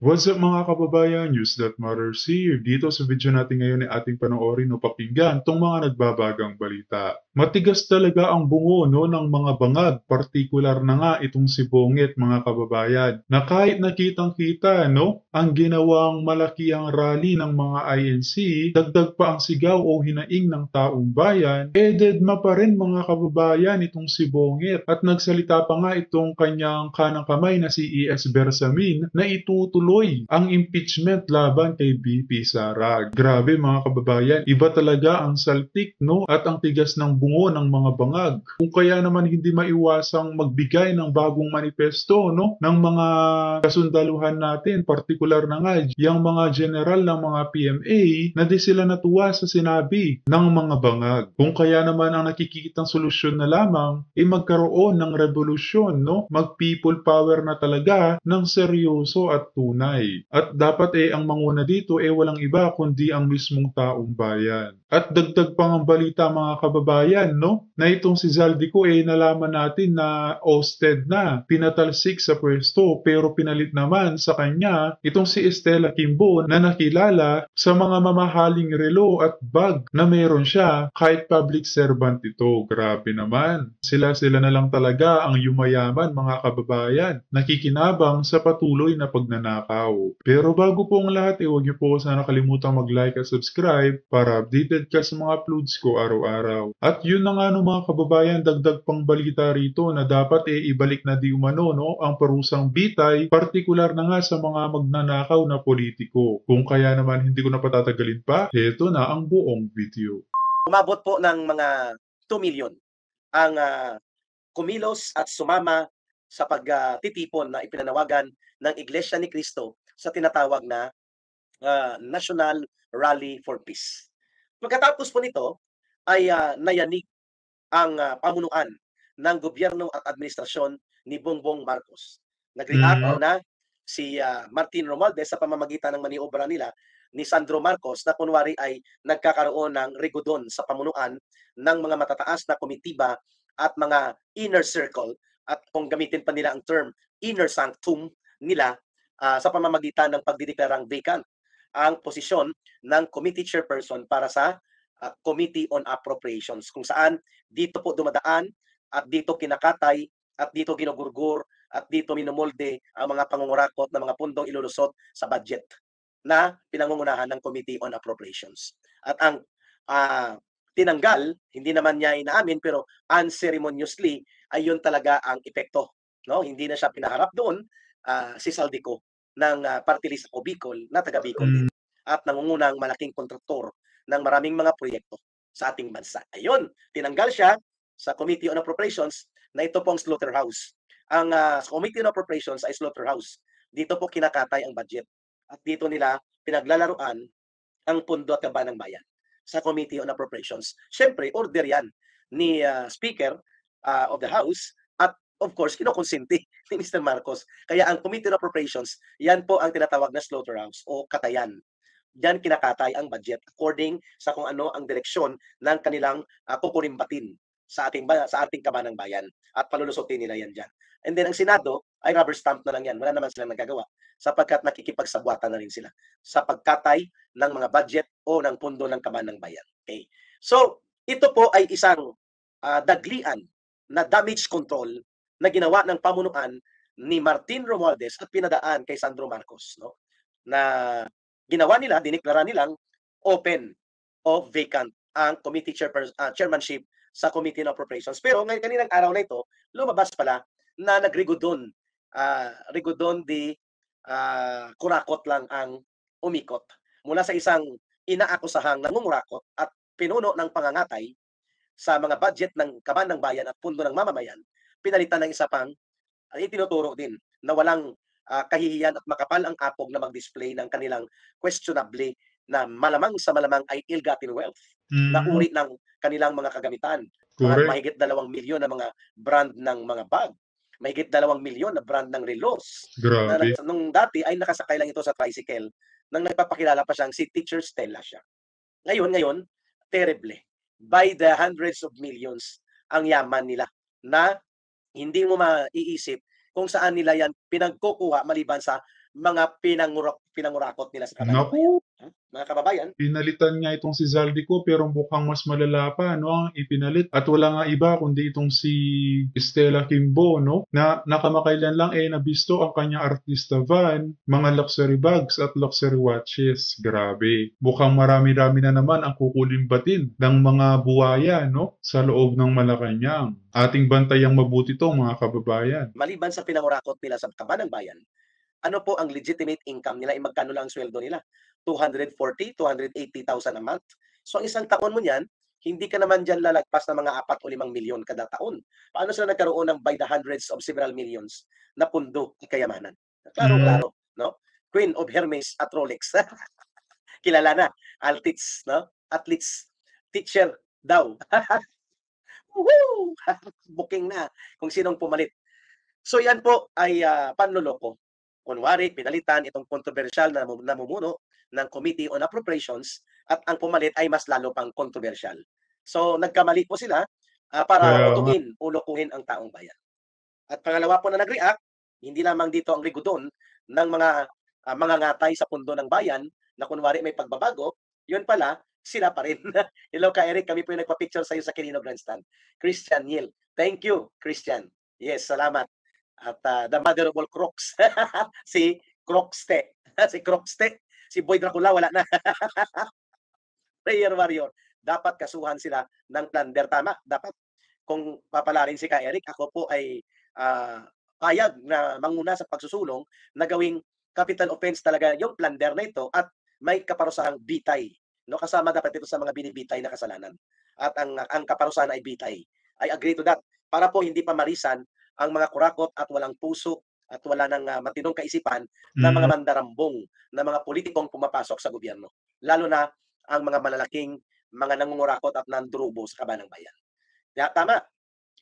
What's up mga kababayan, News That Matters here. Dito sa video natin ngayon ay ating panoorin o pakinggan tong mga nagbabagang balita. Matigas talaga ang bungo no, ng mga bangag, partikular na nga itong si Bongit mga kababayan, na kahit nakitang-kita no, ang ginawang malakihang rally ng mga INC, dagdag pa ang sigaw o hinaing ng taong bayan, dedma pa rin mga kababayan itong si Bongit at nagsalita pa nga itong kanyang kanang kamay na si ES Bersamin na itutuloy ang impeachment laban kay BP Sara. Grabe mga kababayan, iba talaga ang saltik no at ang tigas ng bungo ng mga bangag. Kung kaya naman hindi maiwasang magbigay ng bagong manifesto no ng mga kasundaluhan natin, partikular na nga yung mga general ng mga PMA na di sila natuwa sa sinabi ng mga bangag. Kung kaya naman ang nakikitang solusyon na lamang ay magkaroon ng revolusyon, no? Mag-people power na talaga ng seryoso at tunay. At dapat ang manguna dito walang iba kundi ang mismong taong bayan. At dagdag pang ang balita mga kababayan, no? Na itong si Zaldico nalaman natin na ousted na, pinatalsik sa pwesto pero pinalit naman sa kanya itong si Estela Kimbo na nakilala sa mga mamahaling relo at bag na meron siya kahit public servant ito. Grabe naman. Sila-sila na lang talaga ang yumayaman mga kababayan, nakikinabang sa patuloy na pagnanakaw. Pero bago po ang lahat, huwag niyo po sana kalimutang mag-like at subscribe para updated ka sa mga uploads ko araw-araw. At yun na nga no mga kababayan, dagdag pang balita rito na dapat ibalik na di umano no, ang parusang bitay, partikular na nga sa mga magnanakaw na politiko. Kung kaya naman hindi ko na patatagalin pa, heto na ang buong video. Umabot po ng mga 2 million ang kumilos at sumama sa pagtitipon na ipinanawagan ng Iglesia ni Cristo sa tinatawag na National Rally for Peace. Pagkatapos po nito ay nayanig ang pamunuan ng gobyerno at administrasyon ni Bongbong Marcos. Nag-react muna si Martin Romualdez sa pamamagitan ng maniobra nila ni Sandro Marcos na kunwari ay nagkakaroon ng rigodon sa pamunuan ng mga matataas na komitiba at mga inner circle, at kung gamitin pa nila ang term inner sanctum nila sa pamamagitan ng pagdideklarang vacant ang posisyon ng committee chairperson para sa Committee on Appropriations, kung saan dito po dumadaan at dito kinakatay at dito ginugurgur at dito minumolde ang mga pangungurakot na mga pundong ilulusot sa budget na pinangungunahan ng Committee on Appropriations. At ang tinanggal, hindi naman niya inaamin pero unceremoniously ay yun talaga ang epekto. No? Hindi na siya pinaharap doon si Saldico ng party list o Bicol na taga Bicol din at nangungunang malaking kontraktor ng maraming mga proyekto sa ating bansa. Ayun, tinanggal siya sa Committee on Appropriations na ito pong slaughterhouse. Ang Committee on Appropriations ay slaughterhouse. Dito po kinakatay ang budget at dito nila pinaglalaruan ang pundo at kaban ng bayan sa Committee on Appropriations. Siyempre, order yan ni Speaker of the House at of course, kinokonsente ni Mr. Marcos. Kaya ang Committee on Appropriations, yan po ang tinatawag na slaughterhouse o katayan. Diyan kinakatay ang budget according sa kung ano ang direksyon ng kanilang kukurimbatin sa ating kabanang bayan at palulusutin nila yan diyan. And then ang Senado ay rubber stamp na lang yan. Wala naman silang nagagawa sapagkat nakikipagsabwatan na rin sila sa pagkatay ng mga budget o ng pundo ng kabanang bayan. Okay. So, ito po ay isang daglian na damage control na ginawa ng pamunuan ni Martin Romualdez at pinadaan kay Sandro Marcos, no? Na ginawa nila, diniklara nilang open o vacant ang committee chairmanship sa Committee on Appropriations. Pero ngayon kaninang araw na ito, lumabas pala na nagrigodon, rigodon di kurakot lang ang umikot mula sa isang inaakusahang nangungurakot at pinuno ng pangangatay sa mga budget ng kaban ng bayan at pundo ng mamamayan, pinalitan ng isa pang itinuturo din na walang kahihiyan at makapal ang apog na mag-display ng kanilang questionably na malamang sa malamang ay ill-gotten wealth na uri ng kanilang mga kagamitan. Mahigit 2 milyon na mga brand ng mga bag, mahigit 2 milyon na brand ng relos. Na nung dati ay nakasakay lang ito sa tricycle nang nagpapakilala pa siyang si Teacher Stella siya. Ngayon, terrible. By the hundreds of millions ang yaman nila na hindi mo maiisip kung saan nila yan pinagkukuha maliban sa mga pinangurakot nila sa kaban ng bayan. Naku, Mga kababayan, pinalitan nga itong si Zaldico pero mukhang mas malala pa, no, ang ipinalit. At wala nga iba kundi itong si Stella Kimbo, no, na nakamakailan lang nabisto ang kanyang artista van, mga luxury bags at luxury watches. Grabe. Mukhang marami-rami na naman ang kukulimbatin ng mga buwaya, no, sa loob ng Malacanang. Ating bantayang mabuti to, mga kababayan. maliban sa pinangurakot nila sa kaban ng bayan, ano po ang legitimate income nila? Magkano lang ang sweldo nila? 240, 280,000 a month. So ang isang taon mo niyan, hindi ka naman diyan lalagpas ng mga 4 o 5 milyon kada taon. Paano sila nagkaroon ng by the hundreds of several millions na pundo at kayamanan? Mm, Klarong-klaro, no? Queen of Hermes at Rolex. Kilala na, Altits, no? Athletes, teacher daw. Woohoo! Booking na kung sinong pumalit. So yan po ay panloloko. Kunwari, pinalitan itong kontrobersyal na namumuno ng Committee on Appropriations at ang pumalit ay mas lalo pang kontrobersyal. So nagkamali po sila para kaya nga. utugin o lokohin ang taong bayan. At pangalawa po na nag-react, hindi lamang dito ang rigudon ng mga ngatay sa pundo ng bayan na kunwari may pagbabago, yun pala, sila pa rin. Hello ka Eric, kami po yung nagpa-picture sa iyo sa Quirino Grandstand. Christian Yil. Thank you, Christian. Yes, salamat. At the mother of all Crocs, si Crocste. Si Crocste. Si Boy Dracula, wala na. Prayer warrior. Dapat kasuhan sila ng plunder. Tama, dapat kung papalarin si Ka Eric, ako po ay payag na manguna sa pagsusulong na gawing capital offense talaga yung plunder na ito at may kaparusahang bitay. No, kasama dapat ito sa mga binibitay na kasalanan. At ang kaparusahan ay bitay. I agree to that. Para po hindi pa marisan ang mga kurakot at walang puso at wala ng matinong kaisipan na mga Mm, mandarambong na mga politikong pumapasok sa gobyerno. Lalo na ang mga malalaking mga nangungurakot at nandurubo sa kaban ng bayan. Kaya tama,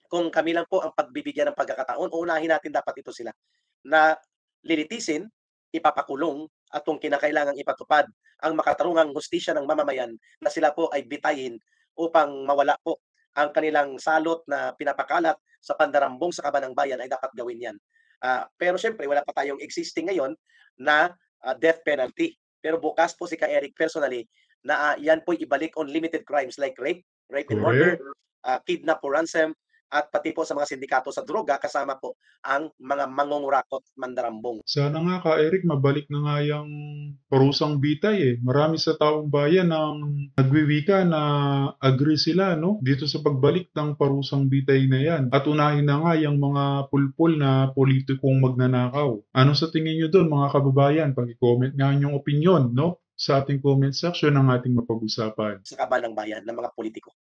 kung kami lang po ang pagbibigyan ng pagkakataon, uunahin natin dapat ito sila na lilitisin, ipapakulong at kung kinakailangang ipatupad ang makatarungang hustisya ng mamamayan na sila po ay bitayin upang mawala po ang kanilang salot na pinapakalat sa pandarambong sa kaban ng bayan ay dapat gawin yan. Pero syempre, wala pa tayong existing ngayon na death penalty. Pero bukas po si Ka Eric personally na yan po ibalik on limited crimes like rape and murder, correct. kidnap or ransom, at pati po sa mga sindikato sa droga kasama po ang mga mangungurakot mandarambong. Sana nga ka Eric mabalik na nga yung parusang bitay eh. Marami sa taong bayan ang nagwiwika na agree sila, no, dito sa pagbalik ng parusang bitay na yan. At unahin na nga yung mga pulpul na politikong magnanakaw. Ano sa tingin nyo doon, mga kababayan? Pag-comment nga inyong opinion, no, sa ating comment section ng ating mapag-usapan. Sa kaban ng bayan ng mga politiko.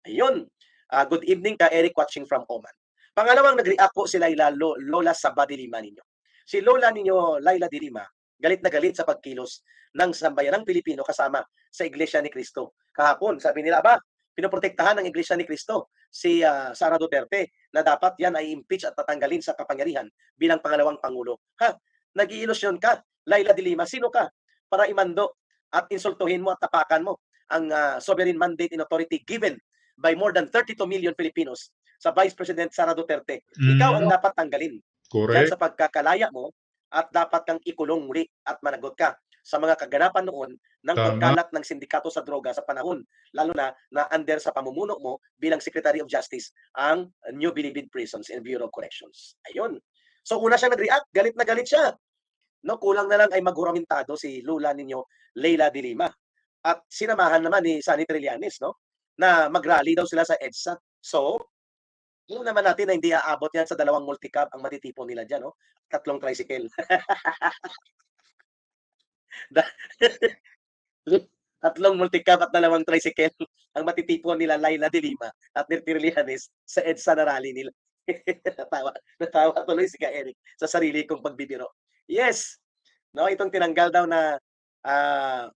Ayun. Good evening ka Eric watching from Oman. Pangalawang nag-react po si Lola Saba de Lima ninyo. Si Lola ninyo Laila de Lima, galit na galit sa pagkilos ng sambayanang Pilipino kasama sa Iglesia ni Cristo. Kahapon, sabi nila, aba, pinoprotektahan ng Iglesia ni Cristo si Sara Duterte na dapat yan ay impeach at tatanggalin sa kapangyarihan bilang pangalawang pangulo. Ha? Nag-iilusyon ka, Laila de Lima, sino ka para imando at insultuhin mo at tapakan mo ang sovereign mandate and authority given by more than 32 million Filipinos sa Vice President Sara Duterte. Ikaw ang Mm, dapat tanggalin diyan correct. sa pagkakalaya mo at dapat kang ikulong muli at managot ka sa mga kaganapan noon ng Tama. pagkalat ng sindikato sa droga sa panahon lalo na under sa pamumuno mo bilang Secretary of Justice ang New Bilibid Prisons and Bureau of Corrections. Ayun. So una siyang nag-react, galit na galit siya. No, kulang na lang ay maguramentado si Lula ninyo Leila de Lima. At sinamahan naman ni Sunny Trillanes, no, na mag-rally daw sila sa EDSA. So, alam naman natin na hindi aabot yan sa 2 multicab ang matitipon nila diyan, no? 3 tricycle. Da 3 multicab at 2 tricycle ang matitipon nila Laila de Lima at ni Trillanes sa EDSA na rally nila. Natawa tuloy si Ka Eric sa sarili kong pagbibiro. Yes, no, itong tinanggal daw na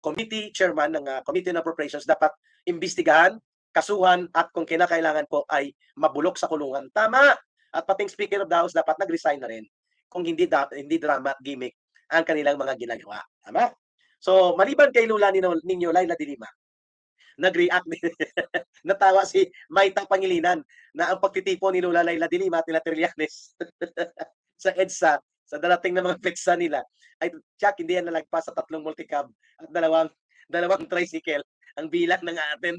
committee chairman ng Committee on Appropriations dapat imbestigahan, kasuhan at kung kinakailangan po ay mabulok sa kulungan. Tama. At pating Speaker of the House dapat nag-resign na rin kung hindi drama at gimmick ang kanilang mga ginagawa. Tama? So, maliban kay Lula ninyo Laila de Lima, nag-react natawa si Maita Pangilinan na ang pagtitipon ni Lula Laila de Lima at nila Trillanes sa EDSA sa darating na mga petsa nila ay tiyak hindi yan lalagpas sa 3 multicab at dalawang tricycle ang bilang ng atin.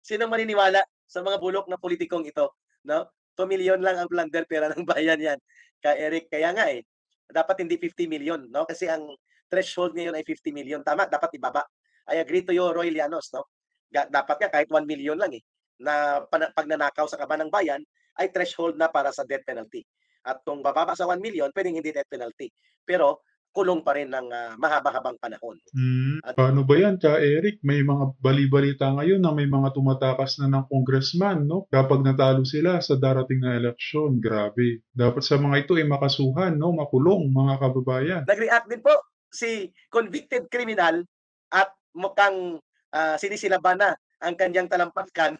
Sinong maniniwala sa mga bulok na pulitikong ito, 'no? 2,000,000 lang ang plunder, pera ng bayan 'yan, Eric. Kaya nga, dapat hindi 50,000,000, 'no? Kasi ang threshold ngayon ay 50,000,000, tama, dapat ibaba. I agree to you, Roy Llanos, 'no? Dapat nga kahit 1,000,000 lang, na pagnanakaw sa kaban ng bayan ay threshold na para sa death penalty. At kung bababa sa 1,000,000 puwedeng hindi death penalty, pero kulong pa rin ng, mahaba-habang panahon. At Paano ba yan, Ka Eric? May mga bali-balita ngayon na may mga tumatakas na ng congressman, no? Kapag natalo sila sa darating na eleksyon, grabe. Dapat sa mga ito ay makasuhan, no? Makulong, mga kababayan. nag-react din po si convicted criminal at mukhang, sinisilaban na ang kanyang talampakan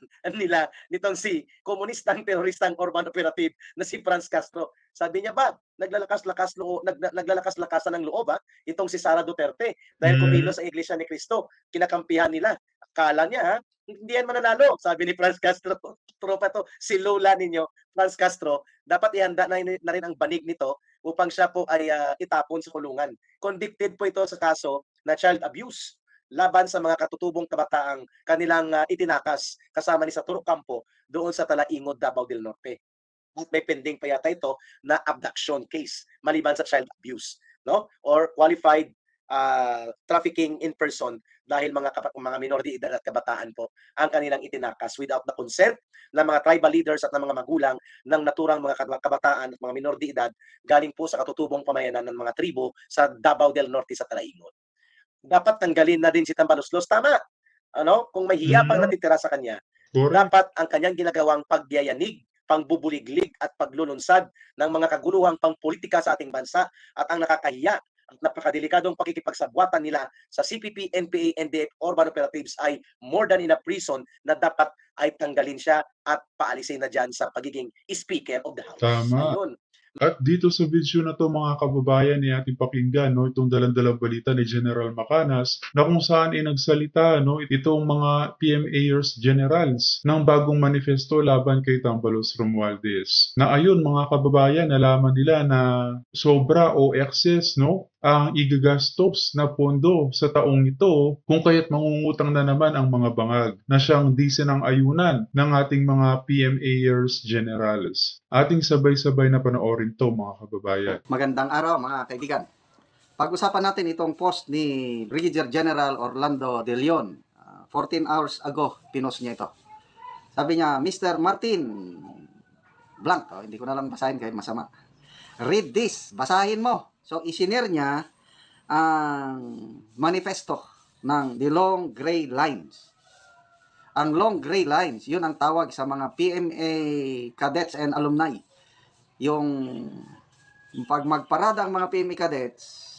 nitong si komunistang teroristang urban operative na si Franz Castro. Sabi niya ba, naglalakas-lakasan ng loob, itong si Sara Duterte dahil Hmm, kumilos sa Iglesia ni Cristo, kinakampihan nila. Akala niya, hindi yan mananalo, sabi ni Franz Castro. Tropa 'to, si lola ninyo, Franz Castro, dapat ihanda na rin ang banig nito upang siya po ay, itapon sa kulungan. Convicted po ito sa kaso na child abuse laban sa mga katutubong kabataang kanilang, itinakas kasama ni sa Turok Campo doon sa Talaingod, Davao del Norte. At may pending pa yata ito na abduction case maliban sa child abuse, 'no, or qualified, trafficking in person dahil mga minor de edad at kabataan po ang kanilang itinakas without the consent ng mga tribal leaders at ng mga magulang ng naturang mga kabataan at mga minor de edad galing po sa katutubong pamayanan ng mga tribo sa Davao del Norte sa Talaingod. Dapat tanggalin na din si Tambaluslos, tama, ano, kung may hiya pang hmm, natitira sa kanya, correct. dapat ang kanyang ginagawang pagyayanig, pangbubuliglig at paglulunsad ng mga kaguluhang pangpolitika sa ating bansa at ang nakakahiya at napakadelikadong pakikipagsabwatan nila sa CPP, NPA, NDF urban operatives ay more than enough reason na dapat ay tanggalin siya at paalisin na diyan sa pagiging Speaker of the House. Tama. Ayun. At dito sa video na 'to, mga kababayan, ay ating pakinggan, no, itong dalang-dalang balita ni General Macanas na kung saan ay nagsalita, no, itong mga PMAers generals ng bagong manifesto laban kay Tambalos Romualdez. Na ayun, mga kababayan, nalaman nila na sobra o excess, no, ang igagastos na pondo sa taong ito kung kaya't mangungutang na naman ang mga bangag na siyang di sinang-ayunan ng ating mga PMAers generals. Ating sabay-sabay na panoorin 'to, mga kababayan. Magandang araw mga kaibigan. Pag-usapan natin itong post ni Brigadier General Orlando De Leon. 14 hours ago, pinost niya ito. Sabi niya, Mr. Martin, blank, hindi ko na lang basahin kahit masama. Read this, basahin mo. So, isinare niya ang manifesto ng The Long Gray Lines. Ang Long Gray Lines, yun ang tawag sa mga PMA cadets and alumni. Yung pag magparada ang mga PMA cadets,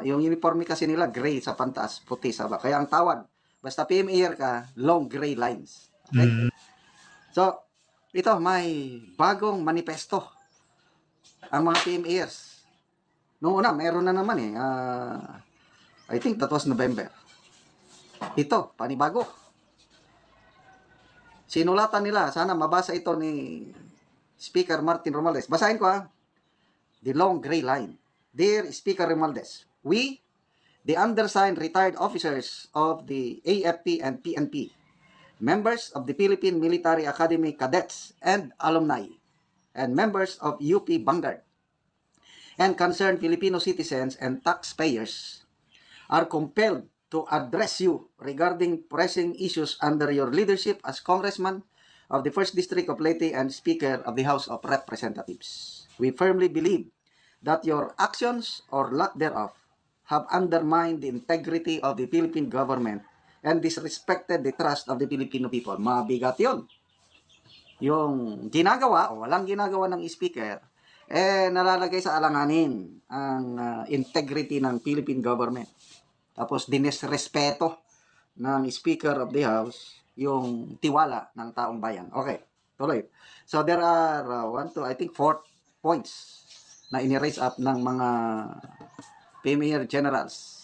yung uniforme kasi nila gray sa pantaas, puti sa baba. Kaya ang tawag, basta PMA ka, long gray lines. Okay? So, ito may bagong manifesto ang mga PMAers. Noong una, meron na naman I think that was November. Ito, panibago. Sinulatan nila, sana mabasa ito ni Speaker Martin Romualdez. Basahin ko The Long Gray Line. Dear Speaker Romualdez, we, the undersigned retired officers of the AFP and PNP, members of the Philippine Military Academy cadets and alumni, and members of UP Vanguard, and concerned Filipino citizens and taxpayers, are compelled to address you regarding pressing issues under your leadership as Congressman of the 1st District of Leyte and Speaker of the House of Representatives. We firmly believe that your actions or lack thereof have undermined the integrity of the Philippine government and disrespected the trust of the Filipino people. Mabigat yun. Yung ginagawa o walang ginagawa ng speaker, nalalagay sa alanganin ang integrity ng Philippine government. Tapos dinesrespeto ng Speaker of the House yung tiwala ng taong bayan. Okay, tuloy. So there are 4 points na ini-raise up ng mga PMA generals.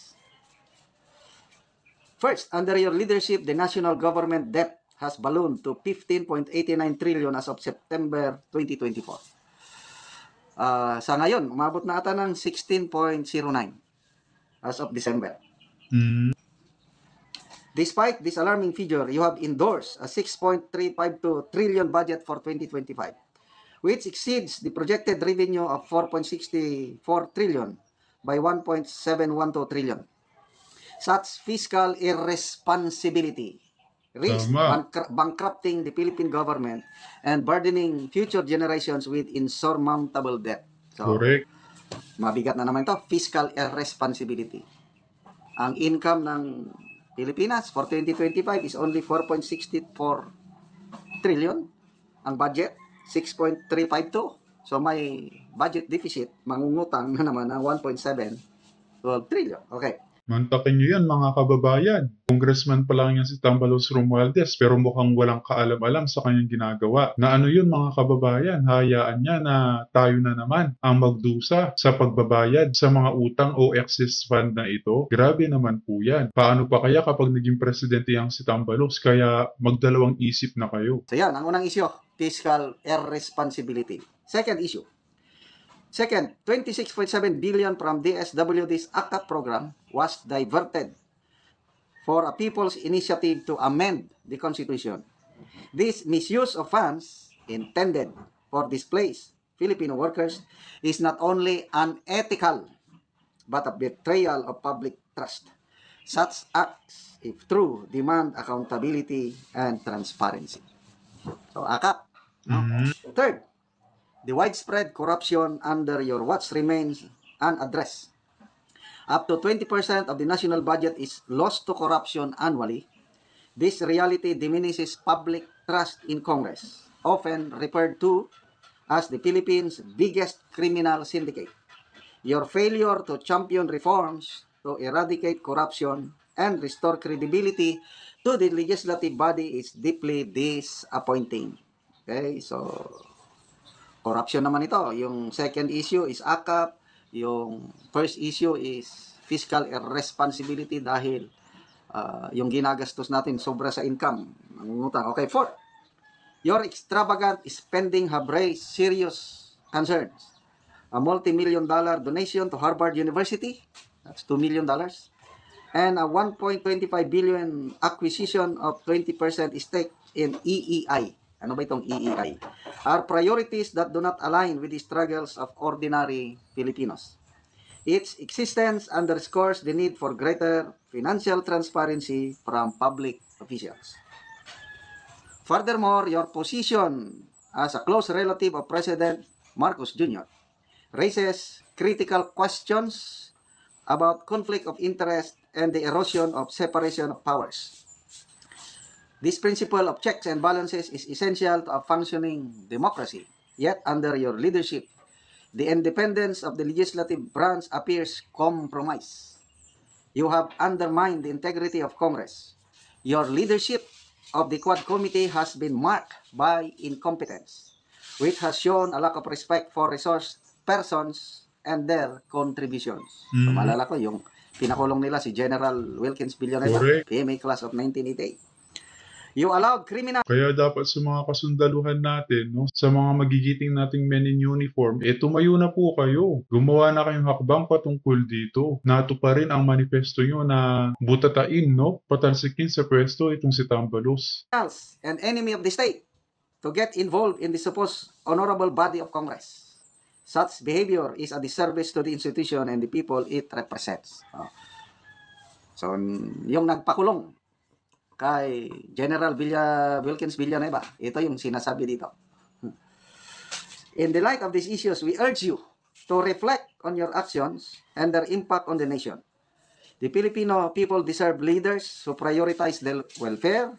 First, under your leadership, the national government debt has ballooned to 15.89 trillion as of September 2024. Sa ngayon, umabot na ata ng 16.09 as of December. Despite this alarming figure, you have endorsed a 6.352 trillion budget for 2025, which exceeds the projected revenue of 4.64 trillion by 1.712 trillion. Such fiscal irresponsibility risks bankrupting the Philippine government and burdening future generations with insurmountable debt. So, Correct. mabigat na naman ito, fiscal irresponsibility. Ang income ng Pilipinas for 2025 is only 4.64 trillion. Ang budget, 6.352. So may budget deficit, mangungutang na naman ng 1.712 trillion. Okay. Mantakin nyo yan mga kababayan. Congressman pa lang yan si Tambalos Romualdez pero mukhang walang kaalam-alam sa kanyang ginagawa. Na ano yun mga kababayan, hayaan niya na tayo na naman ang magdusa sa pagbabayad sa mga utang o excess fund na ito. Grabe naman po yan. Paano pa kaya kapag naging presidente yang si Tambalos? Kaya magdalawang isip na kayo. So yan, ang unang issue, fiscal irresponsibility. Second issue. Second, 26.7 billion from DSWD's ACAP program was diverted for a people's initiative to amend the Constitution. This misuse of funds intended for displaced Filipino workers is not only unethical but a betrayal of public trust. Such acts, if true, demand accountability and transparency. So, ACAP. No? Third, the widespread corruption under your watch remains unaddressed. Up to 20% of the national budget is lost to corruption annually. This reality diminishes public trust in Congress, often referred to as the Philippines' biggest criminal syndicate. Your failure to champion reforms to eradicate corruption and restore credibility to the legislative body is deeply disappointing. Okay, so corruption naman ito. Yung second issue is ACAP. Yung first issue is fiscal irresponsibility dahil yung ginagastos natin sobra sa income. Nangungutang. Okay, fourth. Your extravagant spending have raised serious concerns. A multi-million-dollar donation to Harvard University, that's $2 million, and a 1.25 billion acquisition of 20% stake in EEI. Ano ba itong EEI? Are priorities that do not align with the struggles of ordinary Filipinos. Its existence underscores the need for greater financial transparency from public officials. Furthermore, your position as a close relative of President Marcos Jr. raises critical questions about conflict of interest and the erosion of separation of powers. This principle of checks and balances is essential to a functioning democracy. Yet, under your leadership, the independence of the legislative branch appears compromised. You have undermined the integrity of Congress. Your leadership of the Quad Committee has been marked by incompetence, which has shown a lack of respect for resource persons and their contributions. So, maalala ko, yung pinakulong nila si General Wilkins Villanueva, PMA class of 1988. You allowed criminal... Kaya dapat sa mga kasundaluhan natin, no, sa mga magigiting nating men in uniform, tumayo na po kayo. Gumawa na kayong hakbang patungkol dito. Nato pa rin ang manifesto nyo na butatain, no, patalsikin sa pwesto itong si Tambalos. ...and enemy of the state to get involved in the supposed honorable body of Congress. Such behavior is a disservice to the institution and the people it represents. So, yung nagpakulong kay General Wilkins Villanueva, ito yung sinasabi dito. In the light of these issues, we urge you to reflect on your actions and their impact on the nation. The Filipino people deserve leaders who prioritize their welfare,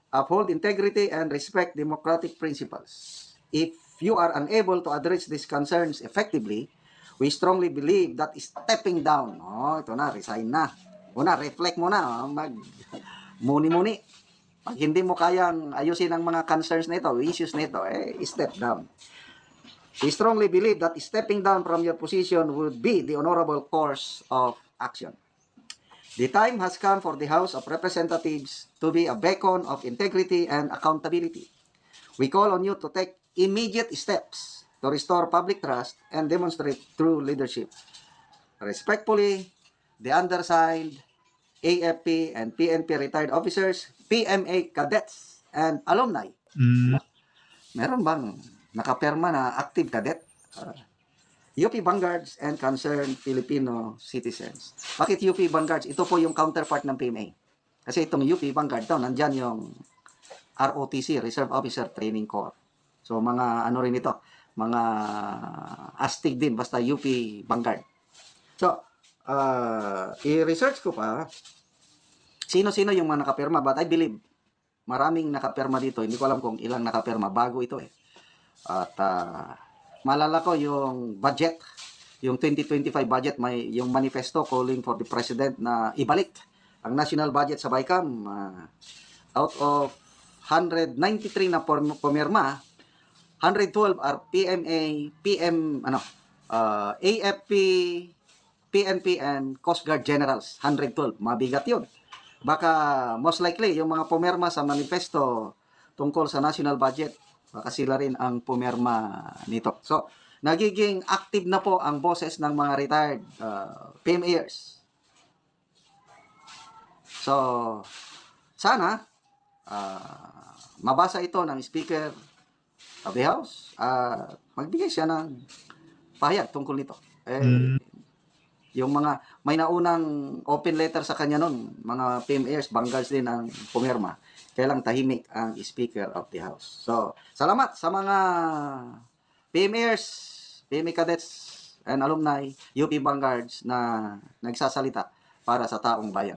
uphold integrity, and respect democratic principles. If you are unable to address these concerns effectively, we strongly believe that stepping down, ito na, resign na. Una, reflect muna, muni-muni. Pag hindi mo kayang ayusin ang mga concerns na ito, issues na ito, step down. We strongly believe that stepping down from your position would be the honorable course of action. The time has come for the House of Representatives to be a beacon of integrity and accountability. We call on you to take immediate steps to restore public trust and demonstrate true leadership. Respectfully, the undersigned, AFP and PNP retired officers, PMA cadets, and alumni. Mm. Meron bang nakapirma na active cadet? UP Vanguards and concerned Filipino citizens. Bakit UP Vanguards? Ito po yung counterpart ng PMA. Kasi itong UP Vanguard daw, nandyan yung ROTC, Reserve Officer Training Corps. So mga ano rin ito, mga astig din, basta UP Vanguard. So, i-research ko pa, sino-sino yung mga nakapirma, but I believe, maraming nakapirma dito. Hindi ko alam kung ilang nakapirma, bago ito eh. At, malala ko yung budget, yung 2025 budget, may yung manifesto calling for the president na ibalik ang national budget sa BICAM. Out of 193 na pumirma, 112 are PMA, AFP, PNP, and Coast Guard Generals. 112. Mabigat yun. Baka most likely, yung mga pumirma sa manifesto tungkol sa national budget, baka sila rin ang pumirma nito. So, nagiging active na po ang boses ng mga retired PMAers. So, sana mabasa ito ng Speaker of the House. Magbigay siya ng pahayag tungkol nito. Yung mga, may naunang open letter sa kanya nun, mga PMAers, Vanguards din ang pumirma. Kailang tahimik ang Speaker of the House. So, salamat sa mga PMAers, PMA cadets, and alumni, UP Vanguards na nagsasalita para sa taong bayan.